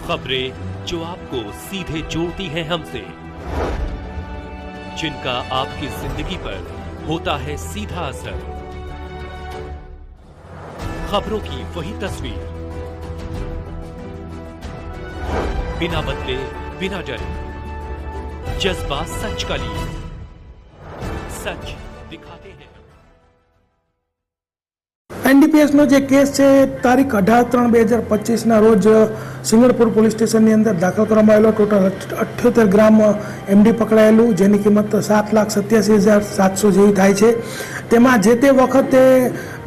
खबरें जो आपको सीधे जोड़ती हैं हमसे, जिनका आपकी जिंदगी पर होता है सीधा असर। खबरों की वही तस्वीर, बिना बदले बिना डरे, जज्बा सच का लिए, सच दिखाते हैं। एनडीपीएस नो जे केस है तारीख 18/3/2025 रोज सिंगरपुर पोलीस स्टेशन अंदर दाखल करवामां आवेलो। टोटल 78 ग्राम एमडी पकड़ायेलू, जेनी किंमत 7,87,700 जेवी थाय छे। तेमां जे ते वखते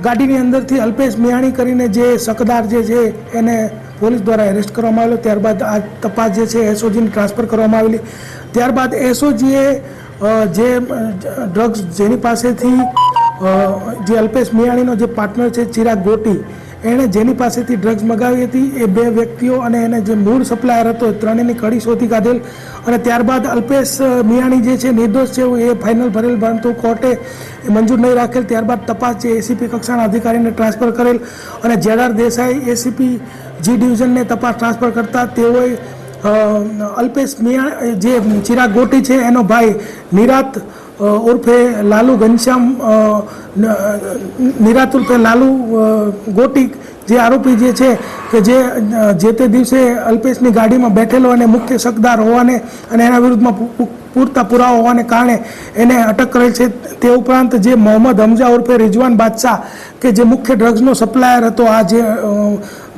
गाडीनी अंदरथी अल्पेश मियाणी करीने जे सकदार जे छे एने पोलीस द्वारा एरेस्ट करवामां आवेलो। त्यारबाद आ तपास जे छे एसओजीने ट्रांसफर करवामां आवेली। त्यारबाद एसओजीए जे ड्रग्स जेनी पासेथी जे अल्पेश मियाणीनो जे पार्टनर है चिराग गोटी, एने जेनी पासेथी ड्रग्स मंगावी हती ए बे व्यक्तिओ अने एने जे मूळ सप्लायर हतो त्रणेयनी कड़ी शोधी काढेल। अने त्यारबाद अल्पेश मियाणी जे छे निर्दोष छे ए फाइनल भरेल, परंतु कोर्टे मंजूर नहीं राखेल। त्यारबाद तपास जे एसीपी कक्षाना अधिकारीने ट्रांसफर करेल अने जेआर देसाई एसीपी जी डिविजन ने तपास ट्रांसफर करता तेओए अल्पेश मिया जे चिराग गोटी छे एनो भाई निरात उर्फे लालू घनश्याम निरात उर्फे लालू गोटी जे आरोपी जे छे के जे ते दिवसे अल्पेशनी गाडीमां बैठेलो अने मुख्य शकदार होवाने अने एना विरुद्धमां पूरता पुरावा होवाने कारणे एने अटक करेल छे। ते उपरांत जे मोहम्मद हमजा उर्फे रिजवान बादशाह के जे मुख्य ड्रग्सनो सप्लायर हतो आ जे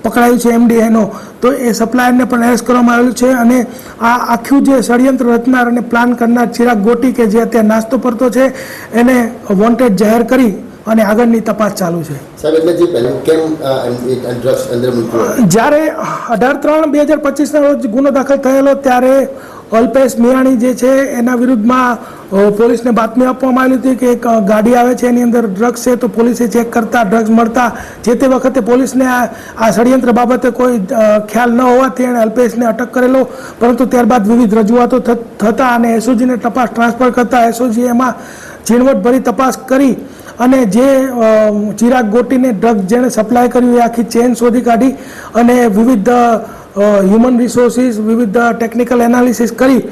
पकड़ाયું છે એમડી એનો, તો એ સપ્લાયરને પણ એરેસ્ટ કરવામાં આવેલું છે। અને આ આખું જે ષડયંત્ર રચનાર અને પ્લાન કરનાર ચિરાગ ગોટી કે જે અત્યારે નાસ્તો પડતો છે એને વોન્ટેડ જાહેર કરી અને આગળની તપાસ ચાલુ છે। સાહેબ, એટલે જે પહેલા કેમ ડ્રગ્સ અંદર મૂક્યો? જ્યારે 18/3/2025 રોજ ગુનો દાખલ થયેલો ત્યારે અલ્પેશ મિયાણી જે છે એના વિરુદ્ધમાં પોલીસને બાતમી આપવામાં આવી હતી કે એક ગાડી આવે છે એની અંદર ડ્રગ્સ છે, તો પોલીસે ચેક કરતા ડ્રગ્સ મળતા જે તે વખતે પોલીસને આ ષડયંત્ર બાબતે કોઈ ખ્યાલ ન હોવાથી એણે અલ્પેશને અટક કરેલો। પરંતુ ત્યારબાદ વિવિધ રજૂઆતો થતા અને એસઓજીને તપાસ ટ્રાન્સફર કરતા એસઓજી એમાં ઝીણવટભરી તપાસ કરી અને જે ચિરાગ ગોટીને ડ્રગ્સ જેણે સપ્લાય કર્યું એ આખી ચેન શોધી કાઢી અને વિવિધ હ્યુમન રિસોર્સિસ વિવિધ ટેકનિકલ એનાલિસિસ કરી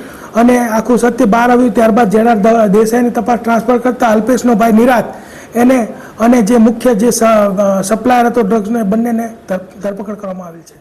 અને આખું સત્ય બહાર આવ્યું। ત્યારબાદ જેઆર દેસાઈની તપાસ ટ્રાન્સફર કરતા અલ્પેશનો ભાઈ નિરાત એને અને જે મુખ્ય જે સપ્લાયર હતો ડ્રગ્સનો બંનેને ધરપકડ કરવામાં આવી છે।